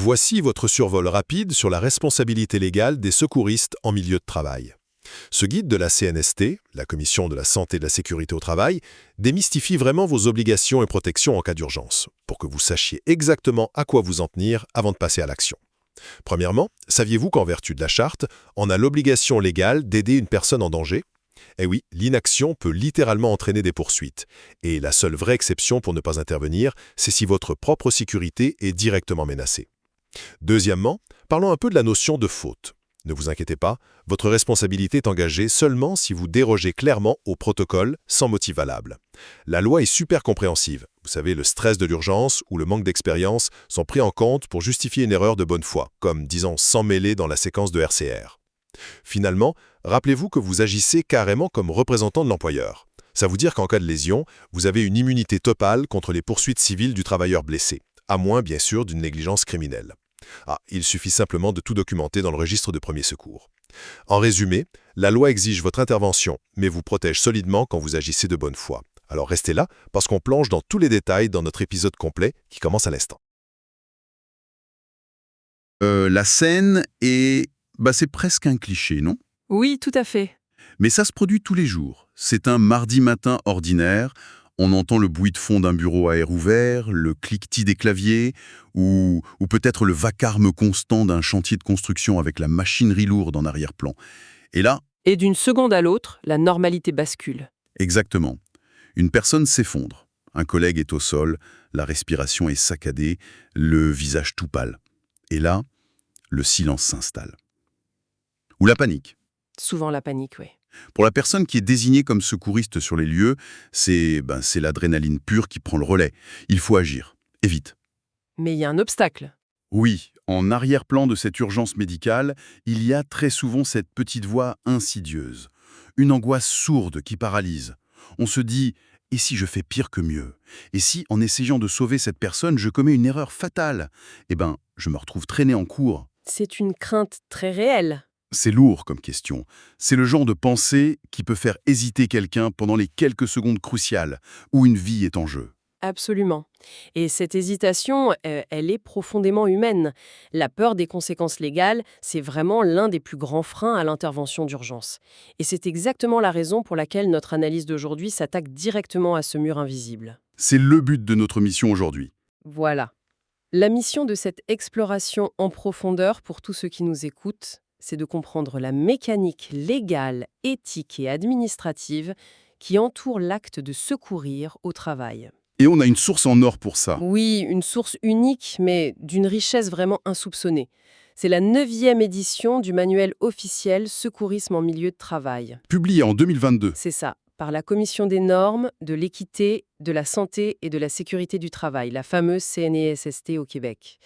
Voici votre survol rapide sur la responsabilité légale des secouristes en milieu de travail. Ce guide de la CNST, la Commission de la Santé et de la Sécurité au Travail, démystifie vraiment vos obligations et protections en cas d'urgence, pour que vous sachiez exactement à quoi vous en tenir avant de passer à l'action. Premièrement, saviez-vous qu'en vertu de la charte, on a l'obligation légale d'aider une personne en danger? Eh oui, l'inaction peut littéralement entraîner des poursuites. Et la seule vraie exception pour ne pas intervenir, c'est si votre propre sécurité est directement menacée. Deuxièmement, parlons un peu de la notion de faute. Ne vous inquiétez pas, votre responsabilité est engagée seulement si vous dérogez clairement au protocole sans motif valable. La loi est super compréhensive. Vous savez, le stress de l'urgence ou le manque d'expérience sont pris en compte pour justifier une erreur de bonne foi, comme, disons, s'en mêler dans la séquence de RCR. Finalement, rappelez-vous que vous agissez carrément comme représentant de l'employeur. Ça veut dire qu'en cas de lésion, vous avez une immunité totale contre les poursuites civiles du travailleur blessé, à moins bien sûr d'une négligence criminelle. Il suffit simplement de tout documenter dans le registre de premiers secours. En résumé, la loi exige votre intervention, mais vous protège solidement quand vous agissez de bonne foi. Alors restez là, parce qu'on plonge dans tous les détails dans notre épisode complet qui commence à l'instant. La scène est... c'est presque un cliché, non? Oui, tout à fait. Mais ça se produit tous les jours. C'est un mardi matin ordinaire. On entend le bruit de fond d'un bureau à air ouvert, le cliquetis des claviers, ou peut-être le vacarme constant d'un chantier de construction avec la machinerie lourde en arrière-plan. Et là... Et d'une seconde à l'autre, la normalité bascule. Exactement. Une personne s'effondre. Un collègue est au sol, la respiration est saccadée, le visage tout pâle. Et là, le silence s'installe. Ou la panique. Souvent la panique, oui. Pour la personne qui est désignée comme secouriste sur les lieux, c'est l'adrénaline pure qui prend le relais. Il faut agir. Et vite. Mais il y a un obstacle. Oui, en arrière-plan de cette urgence médicale, il y a très souvent cette petite voix insidieuse. Une angoisse sourde qui paralyse. On se dit « et si je fais pire que mieux? Et si, en essayant de sauver cette personne, je commets une erreur fatale? Je me retrouve traîné en cours. » C'est une crainte très réelle. C'est lourd comme question. C'est le genre de pensée qui peut faire hésiter quelqu'un pendant les quelques secondes cruciales où une vie est en jeu. Absolument. Et cette hésitation, elle est profondément humaine. La peur des conséquences légales, c'est vraiment l'un des plus grands freins à l'intervention d'urgence. Et c'est exactement la raison pour laquelle notre analyse d'aujourd'hui s'attaque directement à ce mur invisible. C'est le but de notre mission aujourd'hui. Voilà. La mission de cette exploration en profondeur pour tous ceux qui nous écoutent, c'est de comprendre la mécanique légale, éthique et administrative qui entoure l'acte de secourir au travail. Et on a une source en or pour ça. Oui, une source unique, mais d'une richesse vraiment insoupçonnée. C'est la 9e édition du manuel officiel Secourisme en milieu de travail. Publié en 2022. C'est ça, par la Commission des normes, de l'équité, de la santé et de la sécurité du travail, la fameuse CNESST au Québec.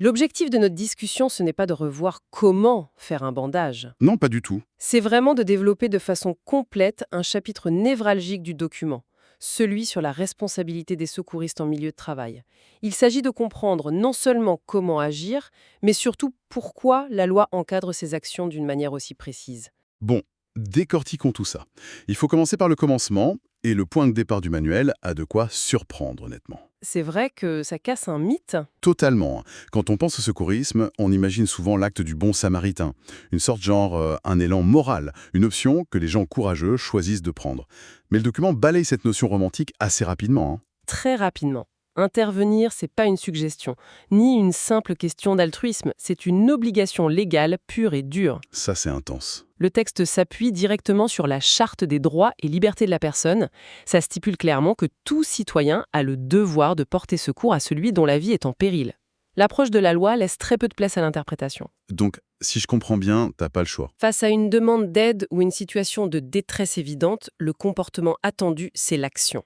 L'objectif de notre discussion, ce n'est pas de revoir comment faire un bandage. Non, pas du tout. C'est vraiment de développer de façon complète un chapitre névralgique du document, celui sur la responsabilité des secouristes en milieu de travail. Il s'agit de comprendre non seulement comment agir, mais surtout pourquoi la loi encadre ces actions d'une manière aussi précise. Bon, décortiquons tout ça. Il faut commencer par le commencement, et le point de départ du manuel a de quoi surprendre, honnêtement. C'est vrai que ça casse un mythe. Totalement. Quand on pense au secourisme, on imagine souvent l'acte du bon samaritain. Une sorte un élan moral, une option que les gens courageux choisissent de prendre. Mais le document balaye cette notion romantique assez rapidement. Très rapidement. Intervenir, c'est pas une suggestion, ni une simple question d'altruisme, c'est une obligation légale pure et dure. Ça, c'est intense. Le texte s'appuie directement sur la Charte des droits et libertés de la personne. Ça stipule clairement que tout citoyen a le devoir de porter secours à celui dont la vie est en péril. L'approche de la loi laisse très peu de place à l'interprétation. Donc, si je comprends bien, t'as pas le choix. Face à une demande d'aide ou une situation de détresse évidente, le comportement attendu, c'est l'action.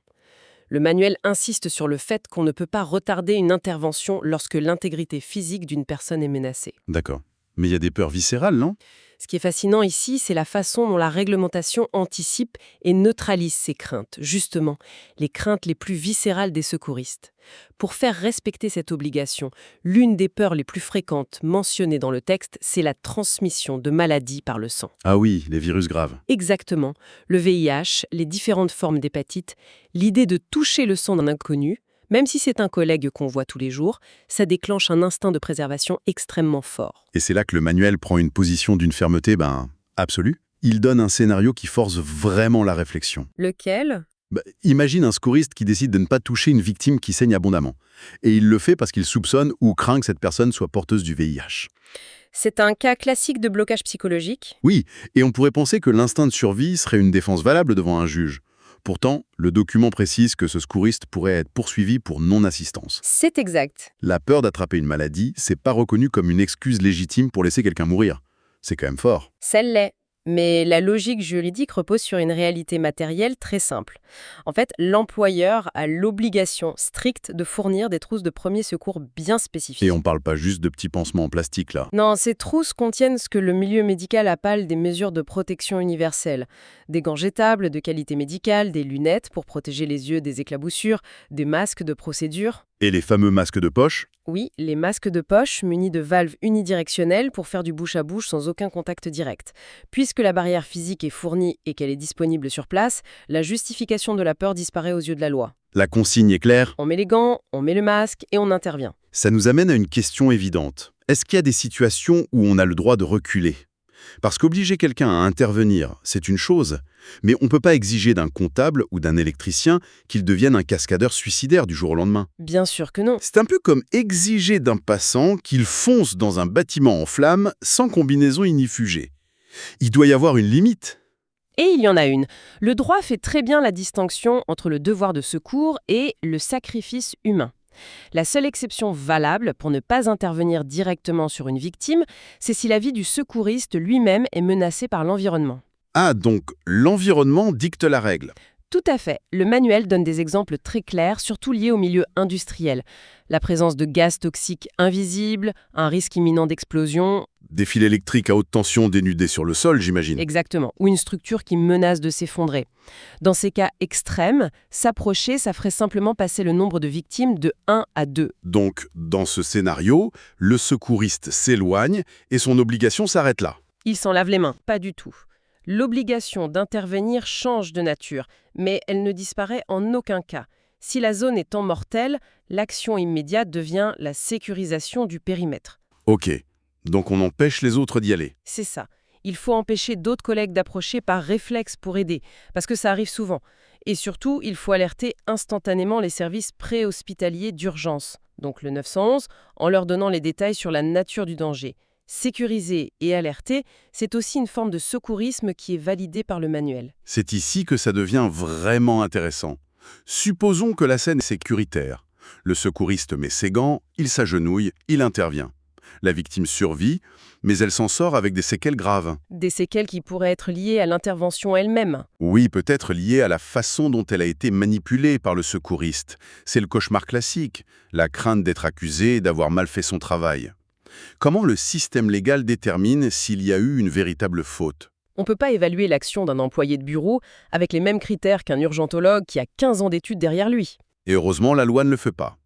Le manuel insiste sur le fait qu'on ne peut pas retarder une intervention lorsque l'intégrité physique d'une personne est menacée. D'accord. Mais il y a des peurs viscérales, non? Ce qui est fascinant ici, c'est la façon dont la réglementation anticipe et neutralise ces craintes, justement, les craintes les plus viscérales des secouristes. Pour faire respecter cette obligation, l'une des peurs les plus fréquentes mentionnées dans le texte, c'est la transmission de maladies par le sang. Ah oui, les virus graves. Exactement. Le VIH, les différentes formes d'hépatite, l'idée de toucher le sang d'un inconnu, Même si c'est un collègue qu'on voit tous les jours, ça déclenche un instinct de préservation extrêmement fort. Et c'est là que le manuel prend une position d'une fermeté, absolue. Il donne un scénario qui force vraiment la réflexion. Lequel ? Imagine un secouriste qui décide de ne pas toucher une victime qui saigne abondamment. Et il le fait parce qu'il soupçonne ou craint que cette personne soit porteuse du VIH. C'est un cas classique de blocage psychologique. Oui, et on pourrait penser que l'instinct de survie serait une défense valable devant un juge. Pourtant, le document précise que ce secouriste pourrait être poursuivi pour non-assistance. C'est exact. La peur d'attraper une maladie, c'est pas reconnu comme une excuse légitime pour laisser quelqu'un mourir. C'est quand même fort. Ça l'est. Mais la logique juridique repose sur une réalité matérielle très simple. En fait, l'employeur a l'obligation stricte de fournir des trousses de premiers secours bien spécifiques. Et on parle pas juste de petits pansements en plastique, là. Non, ces trousses contiennent ce que le milieu médical appelle des mesures de protection universelle. Des gants jetables de qualité médicale, des lunettes pour protéger les yeux des éclaboussures, des masques de procédure. Et les fameux masques de poche? Oui, les masques de poche munis de valves unidirectionnelles pour faire du bouche-à-bouche sans aucun contact direct. Puisque la barrière physique est fournie et qu'elle est disponible sur place, la justification de la peur disparaît aux yeux de la loi. La consigne est claire. On met les gants, on met le masque et on intervient. Ça nous amène à une question évidente. Est-ce qu'il y a des situations où on a le droit de reculer? Parce qu'obliger quelqu'un à intervenir, c'est une chose, mais on ne peut pas exiger d'un comptable ou d'un électricien qu'il devienne un cascadeur suicidaire du jour au lendemain. Bien sûr que non. C'est un peu comme exiger d'un passant qu'il fonce dans un bâtiment en flammes sans combinaison ignifugée. Il doit y avoir une limite. Et il y en a une. Le droit fait très bien la distinction entre le devoir de secours et le sacrifice humain. La seule exception valable pour ne pas intervenir directement sur une victime, c'est si la vie du secouriste lui-même est menacée par l'environnement. Ah, donc l'environnement dicte la règle. Tout à fait. Le manuel donne des exemples très clairs, surtout liés au milieu industriel. La présence de gaz toxiques invisibles, un risque imminent d'explosion. Des fils électriques à haute tension dénudés sur le sol, j'imagine. Exactement. Ou une structure qui menace de s'effondrer. Dans ces cas extrêmes, s'approcher, ça ferait simplement passer le nombre de victimes de 1 à 2. Donc, dans ce scénario, le secouriste s'éloigne et son obligation s'arrête là. Il s'en lave les mains. Pas du tout. L'obligation d'intervenir change de nature, mais elle ne disparaît en aucun cas. Si la zone est temps mortel, l'action immédiate devient la sécurisation du périmètre. Ok, donc on empêche les autres d'y aller. C'est ça. Il faut empêcher d'autres collègues d'approcher par réflexe pour aider, parce que ça arrive souvent. Et surtout, il faut alerter instantanément les services préhospitaliers d'urgence, donc le 911, en leur donnant les détails sur la nature du danger. Sécuriser et alerter, c'est aussi une forme de secourisme qui est validée par le manuel. C'est ici que ça devient vraiment intéressant. Supposons que la scène est sécuritaire. Le secouriste met ses gants, il s'agenouille, il intervient. La victime survit, mais elle s'en sort avec des séquelles graves. Des séquelles qui pourraient être liées à l'intervention elle-même. Oui, peut-être liées à la façon dont elle a été manipulée par le secouriste. C'est le cauchemar classique, la crainte d'être accusé et d'avoir mal fait son travail. Comment le système légal détermine s'il y a eu une véritable faute? On ne peut pas évaluer l'action d'un employé de bureau avec les mêmes critères qu'un urgentologue qui a 15 ans d'études derrière lui. Et heureusement, la loi ne le fait pas.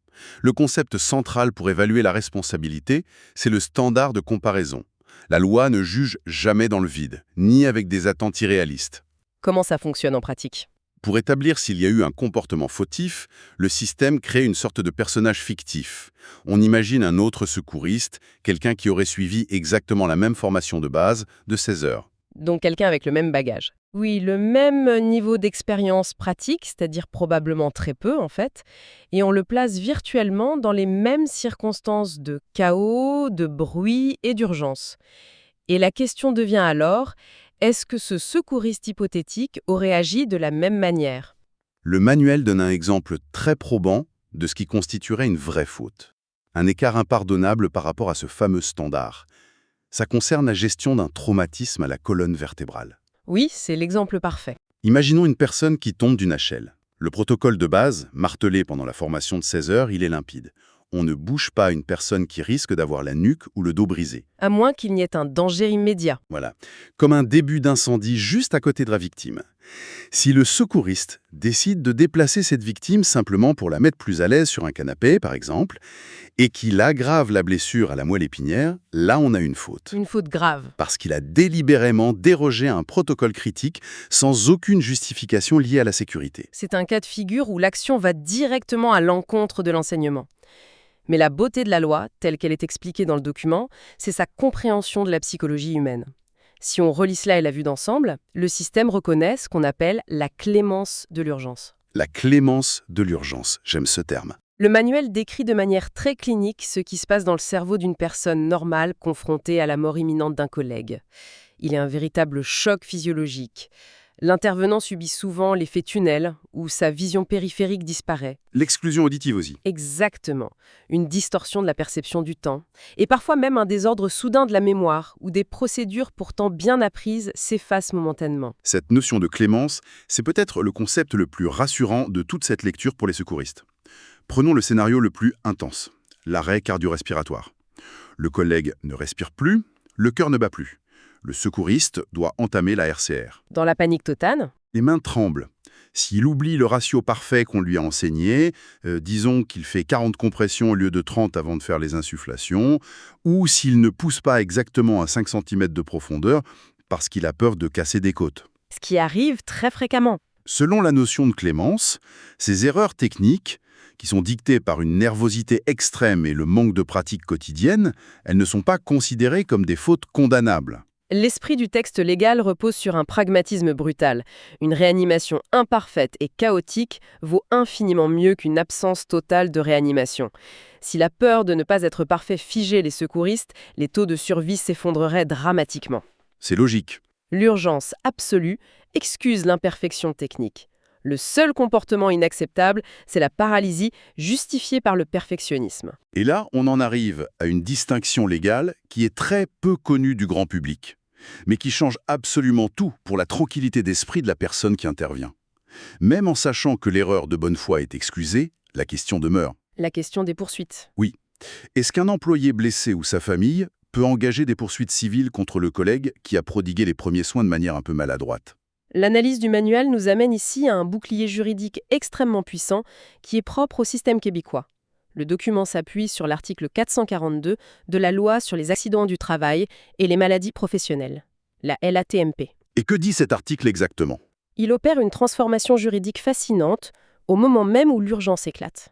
Le concept central pour évaluer la responsabilité, c'est le standard de comparaison. La loi ne juge jamais dans le vide, ni avec des attentes irréalistes. Comment ça fonctionne en pratique ? Pour établir s'il y a eu un comportement fautif, le système crée une sorte de personnage fictif. On imagine un autre secouriste, quelqu'un qui aurait suivi exactement la même formation de base de 16 heures. Donc quelqu'un avec le même bagage. Oui, le même niveau d'expérience pratique, c'est-à-dire probablement très peu en fait, et on le place virtuellement dans les mêmes circonstances de chaos, de bruit et d'urgence. Et la question devient alors, est-ce que ce secouriste hypothétique aurait agi de la même manière ? Le manuel donne un exemple très probant de ce qui constituerait une vraie faute. Un écart impardonnable par rapport à ce fameux standard. Ça concerne la gestion d'un traumatisme à la colonne vertébrale. Oui, c'est l'exemple parfait. Imaginons une personne qui tombe d'une échelle. Le protocole de base, martelé pendant la formation de 16 heures, il est limpide. on ne bouge pas une personne qui risque d'avoir la nuque ou le dos brisé. À moins qu'il n'y ait un danger immédiat. Voilà, comme un début d'incendie juste à côté de la victime. Si le secouriste décide de déplacer cette victime simplement pour la mettre plus à l'aise sur un canapé, par exemple, et qu'il aggrave la blessure à la moelle épinière, là on a une faute. Une faute grave. Parce qu'il a délibérément dérogé à un protocole critique sans aucune justification liée à la sécurité. C'est un cas de figure où l'action va directement à l'encontre de l'enseignement. Mais la beauté de la loi, telle qu'elle est expliquée dans le document, c'est sa compréhension de la psychologie humaine. Si on relie cela et la vue d'ensemble, le système reconnaît ce qu'on appelle la clémence de l'urgence. La clémence de l'urgence, j'aime ce terme. Le manuel décrit de manière très clinique ce qui se passe dans le cerveau d'une personne normale confrontée à la mort imminente d'un collègue. Il est un véritable choc physiologique. L'intervenant subit souvent l'effet tunnel, où sa vision périphérique disparaît. L'exclusion auditive aussi. Exactement. Une distorsion de la perception du temps. Et parfois même un désordre soudain de la mémoire, où des procédures pourtant bien apprises s'effacent momentanément. Cette notion de clémence, c'est peut-être le concept le plus rassurant de toute cette lecture pour les secouristes. Prenons le scénario le plus intense, l'arrêt cardio-respiratoire. Le collègue ne respire plus, le cœur ne bat plus. Le secouriste doit entamer la RCR. Dans la panique totale, Les mains tremblent. S'il oublie le ratio parfait qu'on lui a enseigné, disons qu'il fait 40 compressions au lieu de 30 avant de faire les insufflations, ou s'il ne pousse pas exactement à 5 cm de profondeur parce qu'il a peur de casser des côtes. ce qui arrive très fréquemment. Selon la notion de clémence, ces erreurs techniques, qui sont dictées par une nervosité extrême et le manque de pratique quotidienne, elles ne sont pas considérées comme des fautes condamnables. L'esprit du texte légal repose sur un pragmatisme brutal. Une réanimation imparfaite et chaotique vaut infiniment mieux qu'une absence totale de réanimation. Si la peur de ne pas être parfait figeait les secouristes, les taux de survie s'effondreraient dramatiquement. C'est logique. L'urgence absolue excuse l'imperfection technique. Le seul comportement inacceptable, c'est la paralysie justifiée par le perfectionnisme. Et là, on en arrive à une distinction légale qui est très peu connue du grand public, mais qui change absolument tout pour la tranquillité d'esprit de la personne qui intervient. Même en sachant que l'erreur de bonne foi est excusée, la question demeure. La question des poursuites. Est-ce qu'un employé blessé ou sa famille peut engager des poursuites civiles contre le collègue qui a prodigué les premiers soins de manière un peu maladroite? L'analyse du manuel nous amène ici à un bouclier juridique extrêmement puissant qui est propre au système québécois. Le document s'appuie sur l'article 442 de la loi sur les accidents du travail et les maladies professionnelles, la LATMP. Et que dit cet article exactement? Il opère une transformation juridique fascinante au moment même où l'urgence éclate.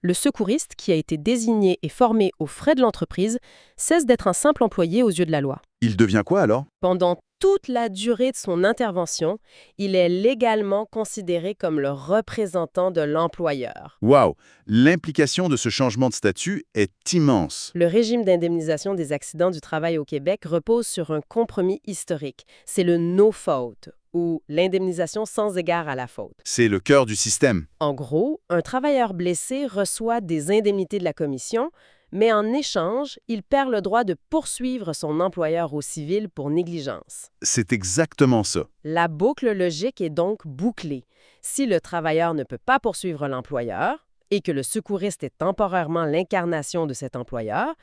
Le secouriste, qui a été désigné et formé aux frais de l'entreprise, cesse d'être un simple employé aux yeux de la loi. Il devient quoi alors? Pendant toute la durée de son intervention, il est légalement considéré comme le représentant de l'employeur. Waouh! L'implication de ce changement de statut est immense. Le régime d'indemnisation des accidents du travail au Québec repose sur un compromis historique. C'est le no-faute, ou l'indemnisation sans égard à la faute. C'est le cœur du système. En gros, un travailleur blessé reçoit des indemnités de la commission, mais en échange, il perd le droit de poursuivre son employeur au civil pour négligence. C'est exactement ça. La boucle logique est donc bouclée. Si le travailleur ne peut pas poursuivre l'employeur et que le secouriste est temporairement l'incarnation de cet employeur,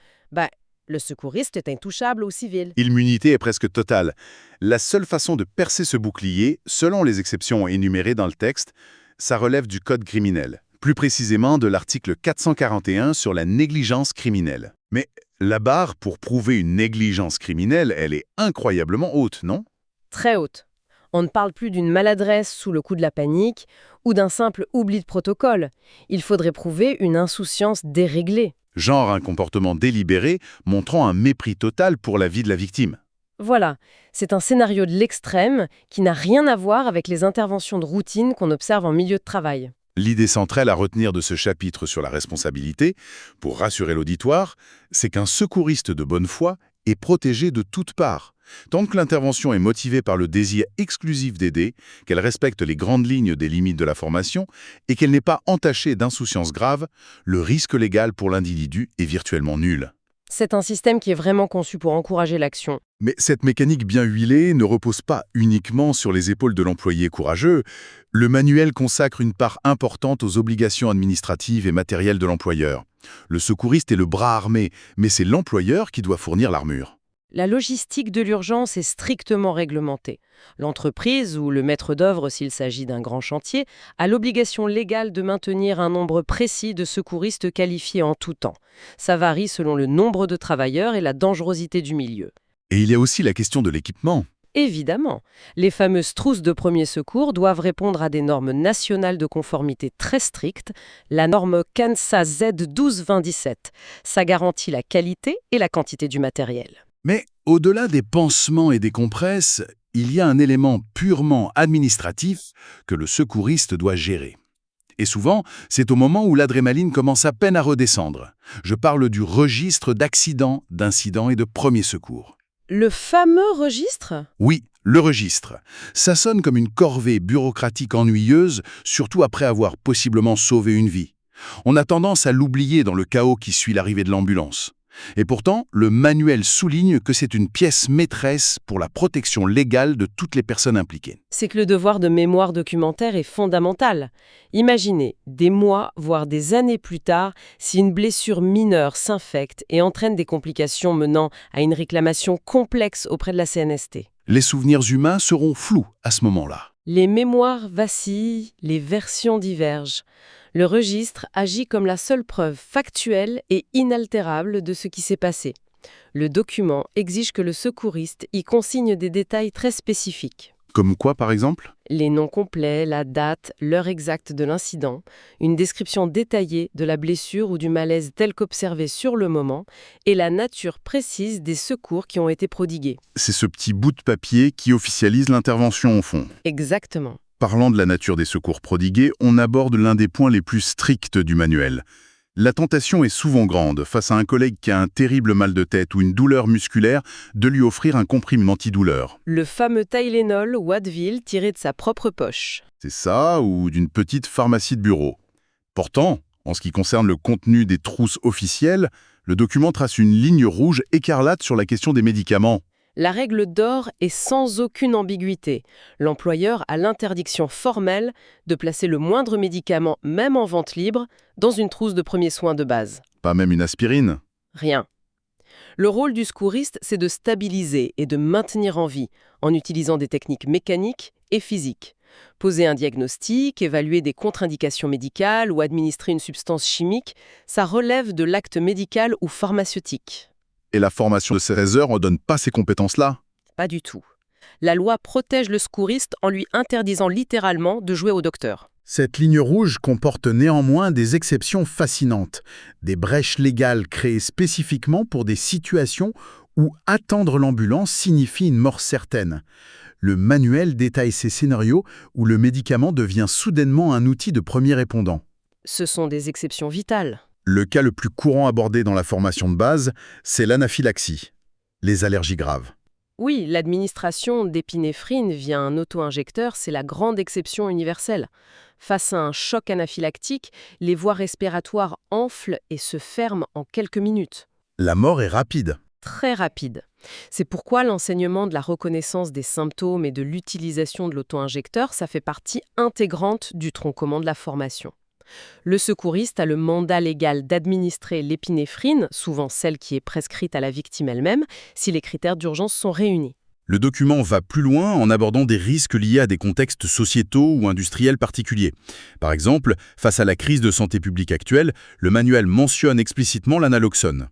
le secouriste est intouchable au civil. L'immunité est presque totale. La seule façon de percer ce bouclier, selon les exceptions énumérées dans le texte, ça relève du code criminel. Plus précisément de l'article 441 sur la négligence criminelle. Mais la barre pour prouver une négligence criminelle, elle est incroyablement haute, non? Très haute. On ne parle plus d'une maladresse sous le coup de la panique ou d'un simple oubli de protocole. Il faudrait prouver une insouciance déréglée. Genre un comportement délibéré montrant un mépris total pour la vie de la victime. Voilà, c'est un scénario de l'extrême qui n'a rien à voir avec les interventions de routine qu'on observe en milieu de travail. L'idée centrale à retenir de ce chapitre sur la responsabilité, pour rassurer l'auditoire, c'est qu'un secouriste de bonne foi est protégé de toutes parts. Tant que l'intervention est motivée par le désir exclusif d'aider, qu'elle respecte les grandes lignes des limites de la formation et qu'elle n'est pas entachée d'insouciance grave, le risque légal pour l'individu est virtuellement nul. C'est un système qui est vraiment conçu pour encourager l'action. Mais cette mécanique bien huilée ne repose pas uniquement sur les épaules de l'employé courageux. Le manuel consacre une part importante aux obligations administratives et matérielles de l'employeur. Le secouriste est le bras armé, mais c'est l'employeur qui doit fournir l'armure. La logistique de l'urgence est strictement réglementée. L'entreprise, ou le maître d'œuvre s'il s'agit d'un grand chantier, a l'obligation légale de maintenir un nombre précis de secouristes qualifiés en tout temps. Ça varie selon le nombre de travailleurs et la dangerosité du milieu. Et il y a aussi la question de l'équipement. Évidemment, les fameuses trousses de premier secours doivent répondre à des normes nationales de conformité très strictes, la norme CANSA Z12-2017. Ça garantit la qualité et la quantité du matériel. Mais au-delà des pansements et des compresses, il y a un élément purement administratif que le secouriste doit gérer. Et souvent, c'est au moment où l'adrénaline commence à peine à redescendre. Je parle du registre d'accidents, d'incidents et de premiers secours. Le fameux registre ? Oui, le registre. Ça sonne comme une corvée bureaucratique ennuyeuse, surtout après avoir possiblement sauvé une vie. On a tendance à l'oublier dans le chaos qui suit l'arrivée de l'ambulance. Et pourtant, le manuel souligne que c'est une pièce maîtresse pour la protection légale de toutes les personnes impliquées. C'est que le devoir de mémoire documentaire est fondamental. Imaginez, des mois, voire des années plus tard, si une blessure mineure s'infecte et entraîne des complications menant à une réclamation complexe auprès de la CNST. Les souvenirs humains seront flous à ce moment-là. Les mémoires vacillent, les versions divergent. Le registre agit comme la seule preuve factuelle et inaltérable de ce qui s'est passé. Le document exige que le secouriste y consigne des détails très spécifiques. Comme quoi, par exemple ? Les noms complets, la date, l'heure exacte de l'incident, une description détaillée de la blessure ou du malaise tel qu'observé sur le moment, et la nature précise des secours qui ont été prodigués. C'est ce petit bout de papier qui officialise l'intervention au fond. Exactement. Parlant de la nature des secours prodigués, on aborde l'un des points les plus stricts du manuel. La tentation est souvent grande, face à un collègue qui a un terrible mal de tête ou une douleur musculaire, de lui offrir un comprimé antidouleur. Le fameux Tylenol ou Advil tiré de sa propre poche. C'est ça, ou d'une petite pharmacie de bureau. Pourtant, en ce qui concerne le contenu des trousses officielles, le document trace une ligne rouge écarlate sur la question des médicaments. La règle d'or est sans aucune ambiguïté. L'employeur a l'interdiction formelle de placer le moindre médicament, même en vente libre, dans une trousse de premiers soins de base. Pas même une aspirine. Rien. Le rôle du secouriste, c'est de stabiliser et de maintenir en vie, en utilisant des techniques mécaniques et physiques. Poser un diagnostic, évaluer des contre-indications médicales ou administrer une substance chimique, ça relève de l'acte médical ou pharmaceutique. Et la formation de 16 heures ne donne pas ces compétences-là ? Pas du tout. La loi protège le secouriste en lui interdisant littéralement de jouer au docteur. Cette ligne rouge comporte néanmoins des exceptions fascinantes, des brèches légales créées spécifiquement pour des situations où attendre l'ambulance signifie une mort certaine. Le manuel détaille ces scénarios où le médicament devient soudainement un outil de premier répondant. Ce sont des exceptions vitales. Le cas le plus courant abordé dans la formation de base, c'est l'anaphylaxie, les allergies graves. Oui, l'administration d'épinéphrine via un auto-injecteur, c'est la grande exception universelle. Face à un choc anaphylactique, les voies respiratoires enflent et se ferment en quelques minutes. La mort est rapide. Très rapide. C'est pourquoi l'enseignement de la reconnaissance des symptômes et de l'utilisation de l'auto-injecteur, ça fait partie intégrante du tronc commun de la formation. Le secouriste a le mandat légal d'administrer l'épinéphrine, souvent celle qui est prescrite à la victime elle-même, si les critères d'urgence sont réunis. Le document va plus loin en abordant des risques liés à des contextes sociétaux ou industriels particuliers. Par exemple, face à la crise de santé publique actuelle, le manuel mentionne explicitement l'analoxone,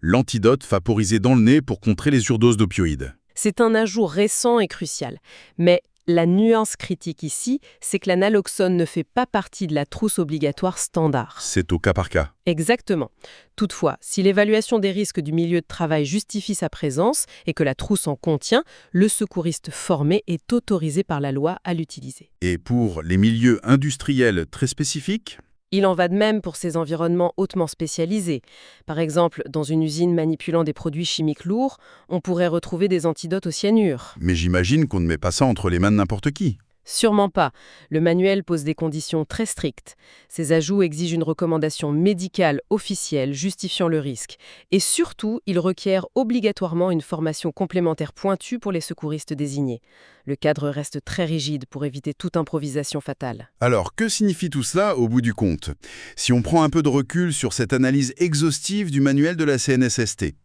l'antidote vaporisé dans le nez pour contrer les surdoses d'opioïdes. C'est un ajout récent et crucial. Mais la nuance critique ici, c'est que l'analoxone ne fait pas partie de la trousse obligatoire standard. C'est au cas par cas. Exactement. Toutefois, si l'évaluation des risques du milieu de travail justifie sa présence et que la trousse en contient, le secouriste formé est autorisé par la loi à l'utiliser. Et pour les milieux industriels très spécifiques ? Il en va de même pour ces environnements hautement spécialisés. Par exemple, dans une usine manipulant des produits chimiques lourds, on pourrait retrouver des antidotes au cyanure. Mais j'imagine qu'on ne met pas ça entre les mains de n'importe qui. Sûrement pas. Le manuel pose des conditions très strictes. Ces ajouts exigent une recommandation médicale officielle justifiant le risque. Et surtout, ils requièrent obligatoirement une formation complémentaire pointue pour les secouristes désignés. Le cadre reste très rigide pour éviter toute improvisation fatale. Alors, que signifie tout cela au bout du compte? Si on prend un peu de recul sur cette analyse exhaustive du manuel de la CNSST,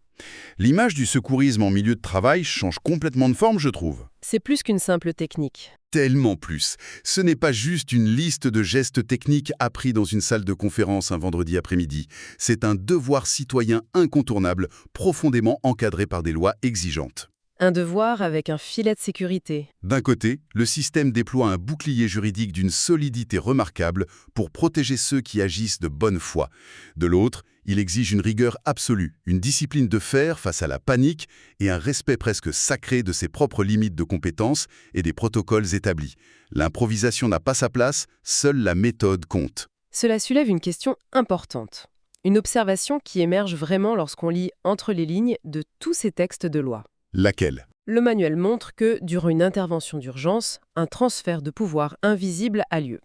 l'image du secourisme en milieu de travail change complètement de forme, je trouve. C'est plus qu'une simple technique. Tellement plus. Ce n'est pas juste une liste de gestes techniques appris dans une salle de conférence un vendredi après-midi. C'est un devoir citoyen incontournable, profondément encadré par des lois exigeantes. Un devoir avec un filet de sécurité. D'un côté, le système déploie un bouclier juridique d'une solidité remarquable pour protéger ceux qui agissent de bonne foi. De l'autre, il exige une rigueur absolue, une discipline de fer face à la panique et un respect presque sacré de ses propres limites de compétences et des protocoles établis. L'improvisation n'a pas sa place, seule la méthode compte. Cela soulève une question importante. Une observation qui émerge vraiment lorsqu'on lit entre les lignes de tous ces textes de loi. Laquelle? Le manuel montre que, durant une intervention d'urgence, un transfert de pouvoir invisible a lieu.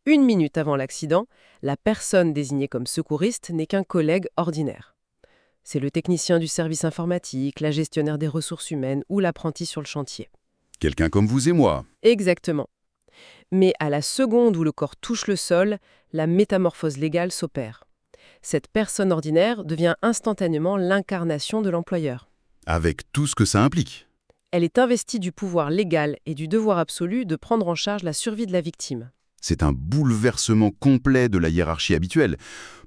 1 minute avant l'accident, la personne désignée comme secouriste n'est qu'un collègue ordinaire. C'est le technicien du service informatique, la gestionnaire des ressources humaines ou l'apprenti sur le chantier. Quelqu'un comme vous et moi. Exactement. Mais à la seconde où le corps touche le sol, la métamorphose légale s'opère. Cette personne ordinaire devient instantanément l'incarnation de l'employeur. Avec tout ce que ça implique. Elle est investie du pouvoir légal et du devoir absolu de prendre en charge la survie de la victime. C'est un bouleversement complet de la hiérarchie habituelle.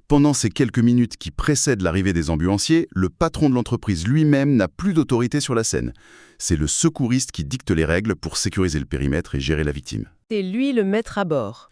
Pendant ces quelques minutes qui précèdent l'arrivée des ambulanciers, le patron de l'entreprise lui-même n'a plus d'autorité sur la scène. C'est le secouriste qui dicte les règles pour sécuriser le périmètre et gérer la victime. C'est lui le maître à bord.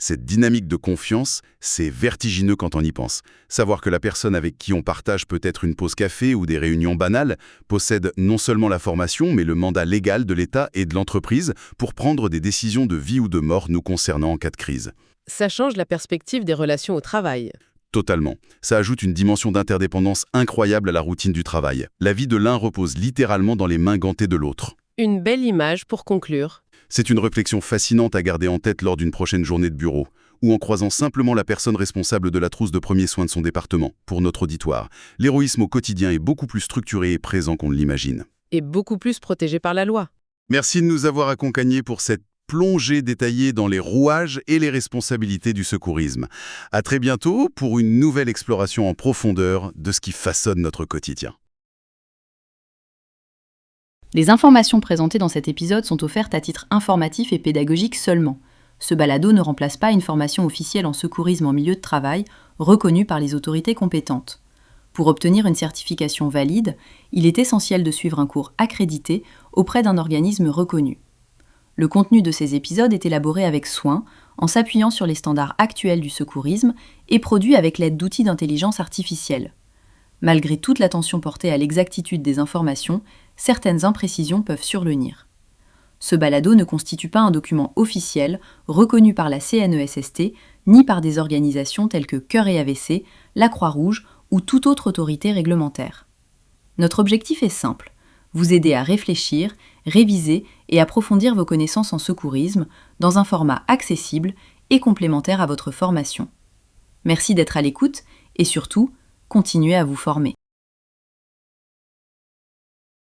Cette dynamique de confiance, c'est vertigineux quand on y pense. Savoir que la personne avec qui on partage peut-être une pause café ou des réunions banales possède non seulement la formation, mais le mandat légal de l'État et de l'entreprise pour prendre des décisions de vie ou de mort nous concernant en cas de crise. Ça change la perspective des relations au travail. Totalement. Ça ajoute une dimension d'interdépendance incroyable à la routine du travail. La vie de l'un repose littéralement dans les mains gantées de l'autre. Une belle image pour conclure. C'est une réflexion fascinante à garder en tête lors d'une prochaine journée de bureau, ou en croisant simplement la personne responsable de la trousse de premiers soins de son département. Pour notre auditoire, l'héroïsme au quotidien est beaucoup plus structuré et présent qu'on ne l'imagine. Et beaucoup plus protégé par la loi. Merci de nous avoir accompagnés pour cette plongée détaillée dans les rouages et les responsabilités du secourisme. À très bientôt pour une nouvelle exploration en profondeur de ce qui façonne notre quotidien. Les informations présentées dans cet épisode sont offertes à titre informatif et pédagogique seulement. Ce balado ne remplace pas une formation officielle en secourisme en milieu de travail, reconnue par les autorités compétentes. Pour obtenir une certification valide, il est essentiel de suivre un cours accrédité auprès d'un organisme reconnu. Le contenu de ces épisodes est élaboré avec soin, en s'appuyant sur les standards actuels du secourisme et produit avec l'aide d'outils d'intelligence artificielle. Malgré toute l'attention portée à l'exactitude des informations, certaines imprécisions peuvent survenir. Ce balado ne constitue pas un document officiel reconnu par la CNESST ni par des organisations telles que Cœur et AVC, la Croix-Rouge ou toute autre autorité réglementaire. Notre objectif est simple, vous aider à réfléchir, réviser et approfondir vos connaissances en secourisme dans un format accessible et complémentaire à votre formation. Merci d'être à l'écoute et surtout, continuez à vous former.